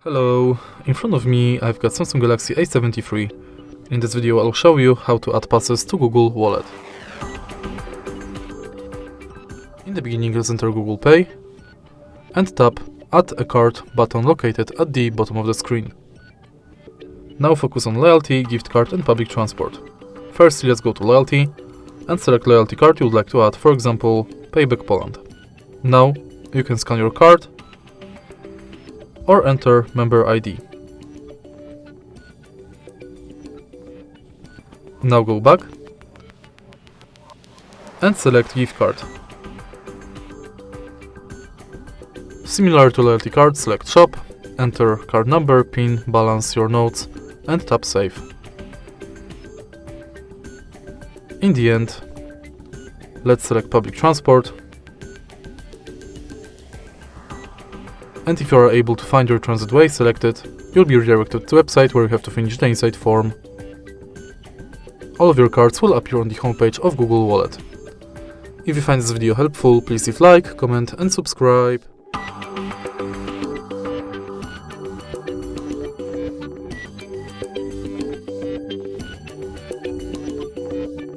Hello, in front of me I've got Samsung Galaxy A73. In this video I'll show you how to add passes to Google Wallet. In the beginning let's enter Google Pay and tap Add a Card button located at the bottom of the screen. Now focus on Loyalty, Gift Card and Public Transport. First let's go to Loyalty and select loyalty card you would like to add, for example Payback Poland. Now you can scan your card or enter member ID. Now go back and select gift card. Similar to loyalty card, select shop, enter card number, PIN, balance, your notes and tap save. In the end, let's select public transport. And if you are able to find your transit way selected, you'll be redirected to a website where you have to finish the insight form. All of your cards will appear on the homepage of Google Wallet. If you find this video helpful, please leave like, comment and subscribe.